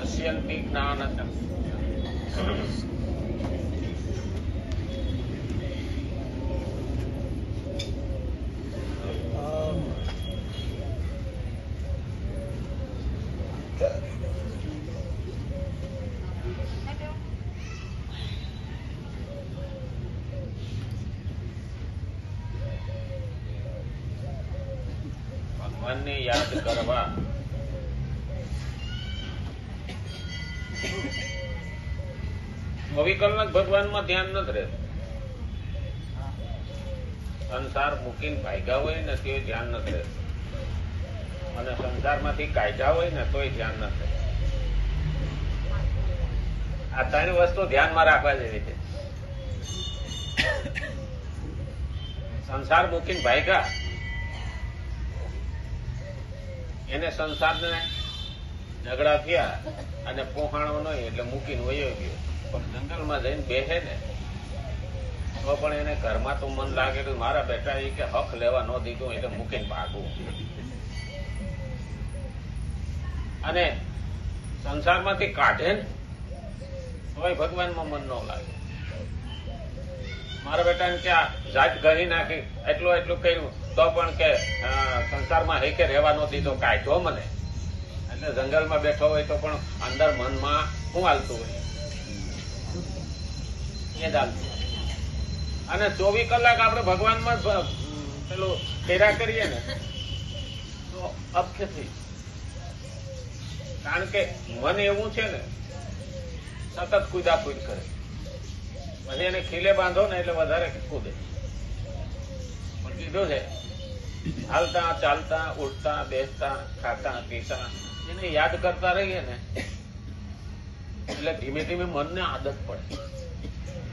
નશ્યંતિ જ્ઞાનતમ. ભગવાનને યાદ કરવા કલાક ભગવાનમાં ધ્યાન નથી રહેતું. સંસાર મૂકીને ભાગ્યા હોય ને તોય ધ્યાન નથી રહેતું, અને સંસારમાંથી કાઢ્યા હોય ને તોય ધ્યાન નથી રહેતું. આ ત્રણ વસ્તુ ધ્યાનમાં રાખવા જેવી છે. સંસાર મૂકીને ભાગ્યા, એને સંસારને ઝઘડા થયા અને પોહાણો નહીં એટલે મૂકીને વયો ગયો. પણ જંગલમાં જઈને બેસે ને તો પણ એને ઘરમાં તો મન લાગે કે મારા બેટા એ કે હક લેવા ન દીધું એટલે મૂકીને ભાગવું. અને સંસારમાંથી કાઢે ને તોય ભગવાનમાં મન ન લાગે. મારા બેટાને કે આ જાત ગળી નાખી એટલું કર્યું તો પણ કે સંસારમાં હે કે રહેવા ન દીધો, કાઢ્યો મને. એટલે જંગલમાં બેઠો હોય તો પણ અંદર મનમાં શું હાલતું હોય એ જ હાલતું. અને 24 કલાક આપણે ભગવાનમાં પેલું ફેરા કરીએ ને તો અપકે થઈ. કારણ કે મન એવું છે ને સતત કૂદાકૂદ કરે. પછી એને ખીલે બાંધો ને એટલે વધારે કૂદે. પણ કીધું છે હાલતા ચાલતા ઉઠતા બેસતા ખાતા પીતા એને યાદ કરતા રહીએ ને એટલે ધીમે ધીમે મનને આદત પડે.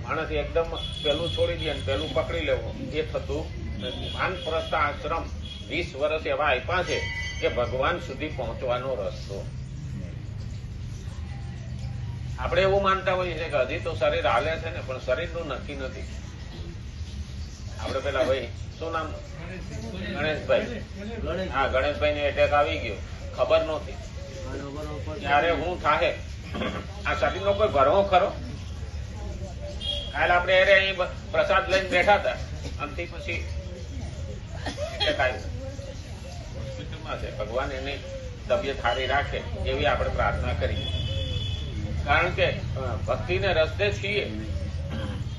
માણસ એકદમ પેલું છોડી દે પેલું પકડી લેવું એ થતું નથી. વાનપ્રસ્થ આશ્રમ 20 વર્ષ એવા આપ્યા છે કે ભગવાન સુધી પહોંચવાનો રસ્તો. આપણે એવું માનતા હોઈએ છીએ કે હજી તો શરીર હાલે છે ને, પણ શરીરનું નક્કી નથી. આપણે પેલા ભાઈ શું નામ, ગણેશભાઈ, હા ગણેશભાઈ ને એટેક આવી ગયો, ખબર નહોતી. ત્યારે હું થાય આ શરીરનો કોઈ ભરવો ખરો? કાલે આપણે અરે અહીં પ્રસાદ લઈને બેઠા હતા અને પછી એટેક આવ્યો. હોસ્પિટલમાં છે. ભગવાન એની તબિયત સારી રાખે એવી આપણે પ્રાર્થના કરી. કારણ કે ભક્તિને રસ્તે છીએ.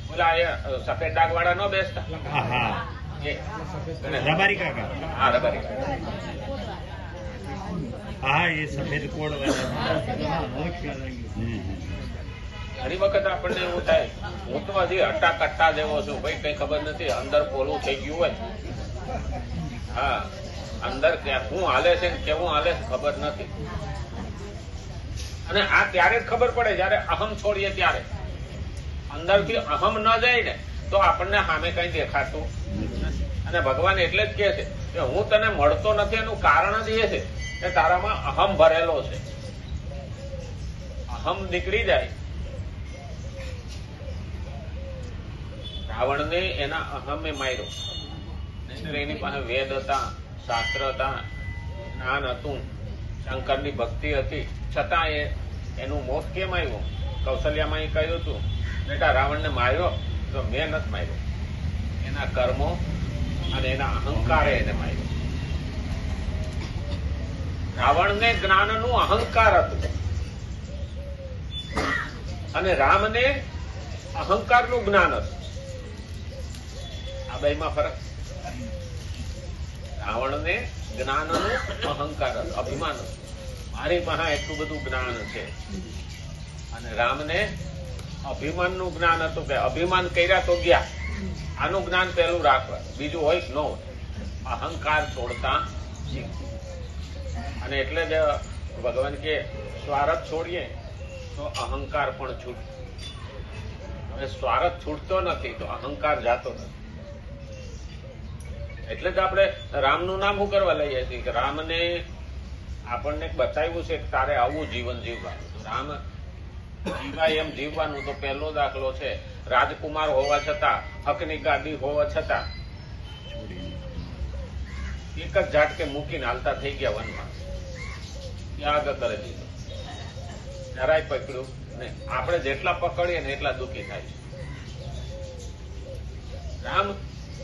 બોલા એ સફેદ ડાઘ વાળા ન બેસતા, રબારી કાકા. હા રબારી કાકા. હા એ સફેદ કોડ ઘણી વખત આપણને એવું થાય હું તો હજી હટ્ટા કટ્ટા જેવો છું ભાઈ, કઈ ખબર નથી અંદર પોલું થઈ ગયું હોય. હા અંદર શું હાલે છે કેવું હાલે ખબર નથી. અને આ ત્યારે જ ખબર પડે જયારે અહમ છોડીએ ત્યારે. અંદરથી અહમ ન જાય ને તો આપણને સામે કઈ દેખાતું નથી. અને ભગવાન એટલે જ કહે છે કે હું તને મળતો નથી એનું કારણ જ એ છે કે તારામાં અહમ ભરેલો છે. અહમ નીકળી જાય. રાવણને એના અહમે માર્યો. એની પાસે વેદ હતા, શાસ્ત્ર હતા, જ્ઞાન હતું, શંકરની ભક્તિ હતી, છતાં એનું મોત કેમ આવ્યું? કૌશલ્યામાં એ કહ્યું હતું બેટા રાવણને માર્યો તો મેં નથી માર્યો, એના કર્મો અને એના અહંકારે એને માર્યો. રાવણને જ્ઞાનનું અહંકાર હતું અને રામને અહંકારનું જ્ઞાન હતું. આ બેમાં ફરક. રાવણને જ્ઞાનનું અહંકાર હતું, અભિમાન હતું. મારી પાસે એટલું બધું જ્ઞાન છે. અને રામને અભિમાનનું જ્ઞાન હતું કે અભિમાન કર્યા તો ગયા. આનું જ્ઞાન પહેલું રાખવા, બીજું હોય ન હોય. અહંકાર છોડતા જીવ. અને એટલે જ ભગવાન કે સ્વાર્થ છોડીએ તો અહંકાર પણ છૂટ. હવે સ્વાર્થ છૂટતો નથી તો અહંકાર જાતો નથી. એટલે જ આપણે રામનું નામ શું કરવા લઈએ છીએ કે રામને આપણને બતાવ્યું છે કે તારે આવું જીવન જીવવાનું. રામ જીવાય એમ જીવવાનું. તો પહેલો દાખલો છે રાજકુમાર હોવા છતાં, હકની ગાદી હોવા છતાં એક જ ઝાટકે મૂકીને હાલતા થઈ ગયા વનમાં. ત્યાગ કરી દીધો. જરાય પકડ્યું નહીં. આપણે જેટલા પકડીએ ને એટલા દુઃખી થાય છે. રામ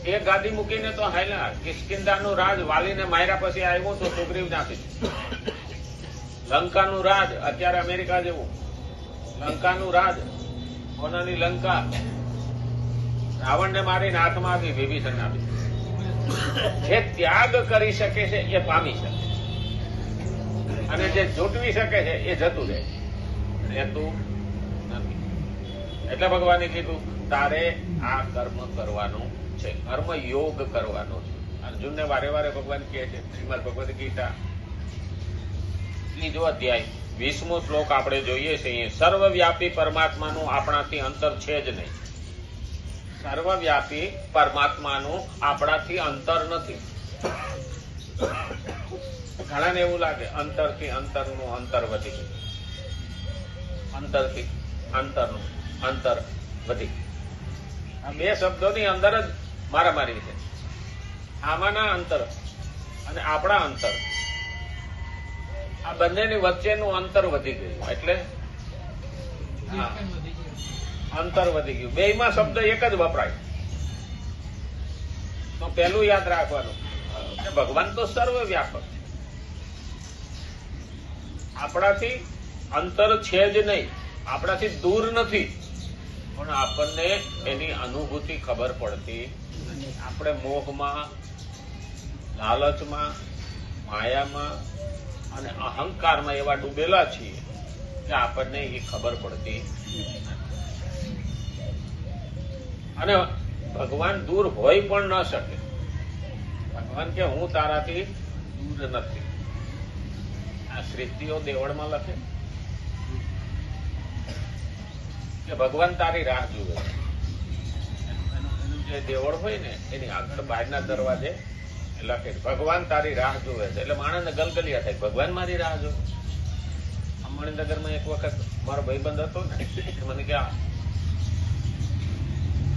એક ગાદી મૂકીને તો હાલ્યા. કિષ્કિંધાનું રાજ વાલીને માર્યા પછી આવ્યું તો સુગ્રીવ નાખી. લંકાનું રાજ અત્યારે અમેરિકા જેવું લંકાનું રાજ, કોનાની લંકા, રાવણને મારીને હાથમાં આવી, વિભીષણ આપી. જે ત્યાગ કરી શકે છે એ પામી શકે, અને જે જૂટવી શકે છે એ જતું રહે, રહેતું નથી. એટલે ભગવાને કીધું તારે આ કર્મ કરવાનું છે, કર્મ યોગ કરવાનો છે. અર્જુનને વારે વારે ભગવાન કહે છે. શ્રીમદ ભગવદ ગીતા 3જો અધ્યાય 20મો શ્લોક આપણે જોઈએ છીએ. સર્વવ્યાપી પરમાત્માનું આપણાથી અંતર છે જ નહીં. સર્વવ્યાપી પરમાત્માનું આપણાથી અંતર નથી. ઘણાને એવું લાગે અંતરથી અંતરનું અંતર વધી ગયું, અંતરથી અંતરનું અંતર વધી ગયું. આ બે શબ્દોની અંદર જ મારામારી છે. આમાંના અંતર અને આપણા અંતર, આ બંનેની વચ્ચેનું અંતર વધી ગયું. એટલે અંતર વધી ગયું. બેયમાં શબ્દ એક જ વપરાય. તો પહેલું યાદ રાખવાનું કે ભગવાન તો સર્વવ્યાપક, આપણાથી અંતર છે જ નહીં, આપણાથી દૂર નથી, પણ આપણને એની અનુભૂતિ ખબર પડતી નથી. આપણે મોહમાં, લાલચમાં, માયામાં અને અહંકારમાં એવા ડૂબેલા છીએ કે આપણને એ ખબર પડતી નથી. અને ભગવાન દૂર હોય પણ ન શકે. ભગવાન કે હું તારાથી દૂર નથી. આ સૃષ્ટિઓ દેવળમાં લખે કે ભગવાન તારી રાહ જુએ. એનું જે દેવળ હોય ને એની આગળ બહારના દરવાજે લખે ભગવાન તારી રાહ જુએ છે. એટલે માણસને ગલગલિયા થાય, ભગવાન મારી રાહ જુએ. મણિનગરમાં એક વખત મારો ભાઈબંધ હતો ને, મને કે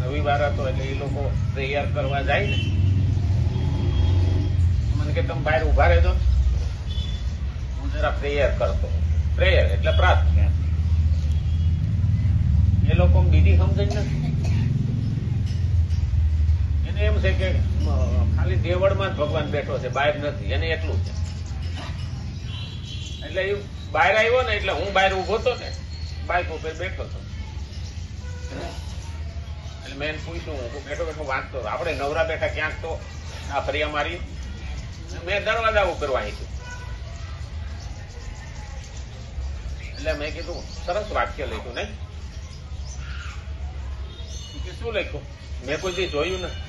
રવિવાર હતો એટલે એ લોકો પ્રેયર કરવા જાય ને, મને કે તમે બહાર ઉભા રહેજો, હું જરા પ્રેયર કરતો. પ્રેયર એટલે પ્રાર્થના. એ લોકો બીજી સમજ નથી. એને એમ છે કે ખાલી દેવળમાં જ ભગવાન બેઠો છે, બહાર નથી, એને એટલું છે. એટલે એ બહાર આવ્યો ને એટલે હું બહાર ઉભો હતો ને, બાઇક ઉપર બેઠો હતો. એટલે મેં પૂછ્યું, હું બેઠો બેઠો વાંચતો, આપણે નવરા બેઠા ક્યાંક તો આ ફરિયા મારી, મેં દરવાજા ઉપર વાંચ્યું. એટલે મેં કીધું સરસ વાક્ય લખ્યું નહીં? શું લખ્યું? મેં કોઈ દી જોયું નથી.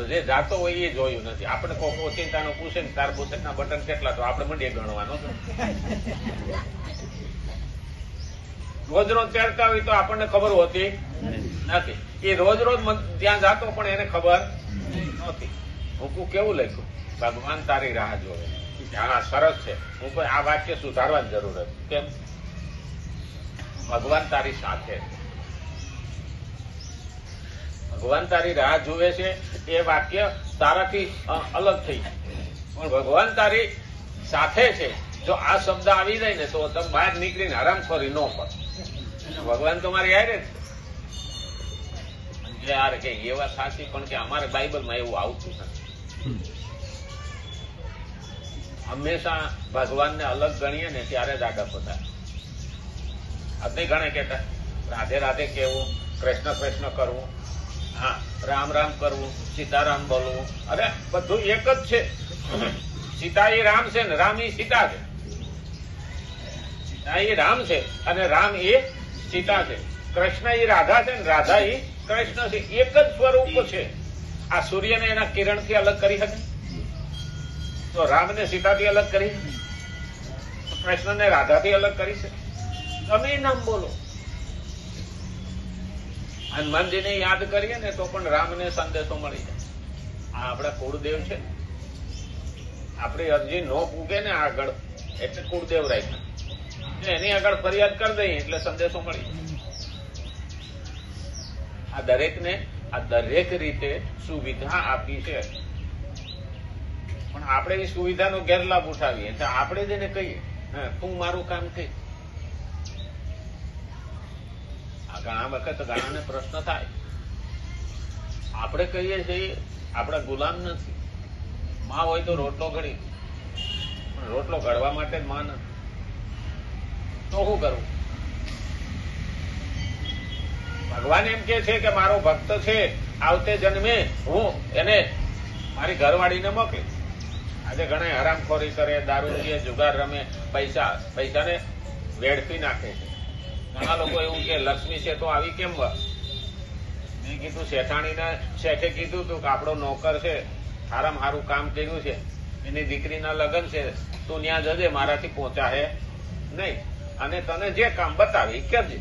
જે જાતો હોય એ જોયું નથી. આપણે કોઈ ઓચિંતાનો પૂછે ને તાર બુસેટના બટન કેટલા, તો આપણે મંડીએ ગણવાનો. રોજ રોજ પહેરતા હોય તો આપણને ખબર હોતી નથી. એ રોજ રોજ ત્યાં જાતો પણ એને ખબર નહોતી. હું કેવું લખ્યું? ભગવાન તારી રાહ જોવે. હા સરસ છે. હું કોઈ આ વાક્ય સુધારવાની જરૂર હતી. કેમ? ભગવાન તારી સાથે, ભગવાન તારી રાહ જુએ છે એ વાક્ય તારાથી અલગ થઈ. પણ ભગવાન તારી સાથે છે, જો આ શબ્દ આવી જાય ને તો તમે બહાર નીકળીને હરામખોરી ન પડે. ભગવાન તમારી હારે છે. યાર કે એ વાત સાચી, પણ કે અમારે બાઇબલમાં એવું આવતું નથી. હંમેશા ભગવાનને અલગ ગણીએ ને ત્યારે જ આગળ બધા. આપણે ઘણા કહેતા રાધે રાધે કહેવું, કૃષ્ણ કૃષ્ણ કરવું, હા રામ રામ કરવું, સીતારામ બોલવું. અરે બધું એક જ છે. સીતા એ રામ છે ને રામ એ સીતા છે. સીતા એ રામ છે અને રામ એ સીતા છે. કૃષ્ણ એ રાધા છે ને રાધા એ કૃષ્ણ છે. એક જ સ્વરૂપ છે. આ સૂર્યને એના કિરણથી અલગ કરી શકે? તો રામને સીતાથી અલગ કરી, કૃષ્ણને રાધાથી અલગ કરી શકે? તમે નામ બોલો. હનુમાનજીને યાદ કરીએ ને તો પણ રામને સંદેશો મળી જાય. આ આપણા કુળદેવ છે. આપણી અરજી નો પૂગે ને આગળ એટલે કુળદેવ રાખ્યા, એની આગળ ફરિયાદ કરી દઈએ એટલે સંદેશો મળી જાય. આ દરેક રીતે સુવિધા આપી છે, પણ આપણે એ સુવિધાનો ગેરલાભ ઉઠાવીએ. આપણે જેને કહીએ તું મારું કામ થઈ, ઘણા વખત ઘણાને પ્રશ્ન થાય. આપણે કહીએ છીએ આપણા ગુલામ નથી. માં હોય તો રોટલો ઘડી, પણ રોટલો ઘડવા માટે જ માં નથી. તો શું કરવું? ભગવાન એમ કે છે કે મારો ભક્ત છે, આવતે જન્મે હું એને મારી ઘરવાળીને મોકલી. આજે ઘણા હરામખોરી કરે, દારૂ પીએ, જુગાર રમે, પૈસાને વેડફી નાખે છે. ઘણા લોકો એવું કે લક્ષ્મી છે તો આવી કેમ વા? મેં કીધું શેઠે કીધું તું કે આપણો નોકર છે, સારામાં સારું કામ કર્યું છે, એની દીકરીના લગ્ન છે, તું ત્યાં જજે, મારાથી પહોંચાય નહીં, અને તને જે કામ બતાવી કરજે.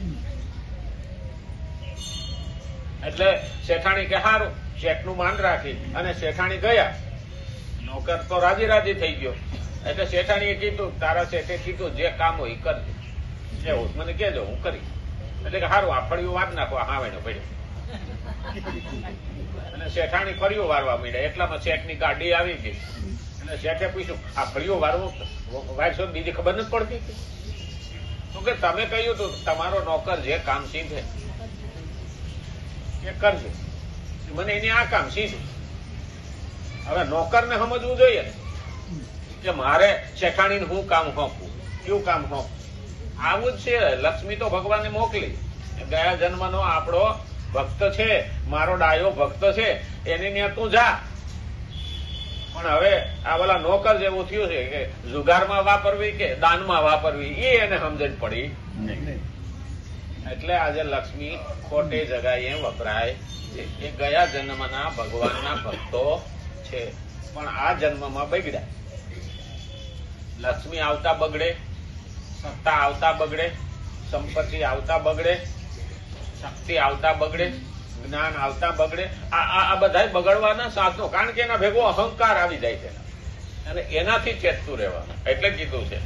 એટલે શેઠાણી કે સારું, શેઠનું માન રાખી અને શેઠાણી ગયા. નોકર તો રાજી થઈ ગયો. એટલે શેઠાણીએ કીધું, તારા શેઠે કીધું જે કામ હોય એ કરજે, એવું મને કહેજો, હું કરી. એટલે કે સારું, આ ફળિયું વાર નાખો, હા વેનો પડ્યો. અને શેઠાણી ફળિયું વારવા માંડ્યા. એટલામાં શેઠની ગાડી આવી ગઈ. અને શેઠે પૂછ્યું, આ ફળિયું વારવું વારશો બીજી ખબર નથી પડતી? તો કે તમે કહ્યું તું તમારો નોકર જે કામ શીખે એ કરજો, મને એને આ કામ શીખ્યું. હવે નોકરને સમજવું જોઈએ કે મારે શેઠાણીને હું કામ સોંપવું, કયું કામ સોંપવું. આવું જ છે. લક્ષ્મી તો ભગવાને મોકલી. ગયા જન્મનો આપણો ભક્ત છે, મારો ડાયો ભક્ત છે, એની ત્યાં તું જા. પણ હવે આ પેલા નોકર જેવું થયું છે કે જુગારમાં વાપરવી કે દાનમાં વાપરવી એ એને સમજણ પડી નહીં. એટલે આજે લક્ષ્મી ખોટે જગાએ વપરાય છે. એ ગયા જન્મના ભગવાનના ભક્તો છે, પણ આ જન્મમાં બગડ્યા. લક્ષ્મી આવતા બગડે, સત્તા આવતા બગડે, સંપત્તિ આવતા બગડે, શક્તિ આવતા બગડે, જ્ઞાન આવતા બગડે. આ બધા બગડવાના સાધનો, કારણ કે એના ભેગો અહંકાર આવી જાય છે અને એનાથી ચેતતું રહેવાનું. એટલે કીધું છે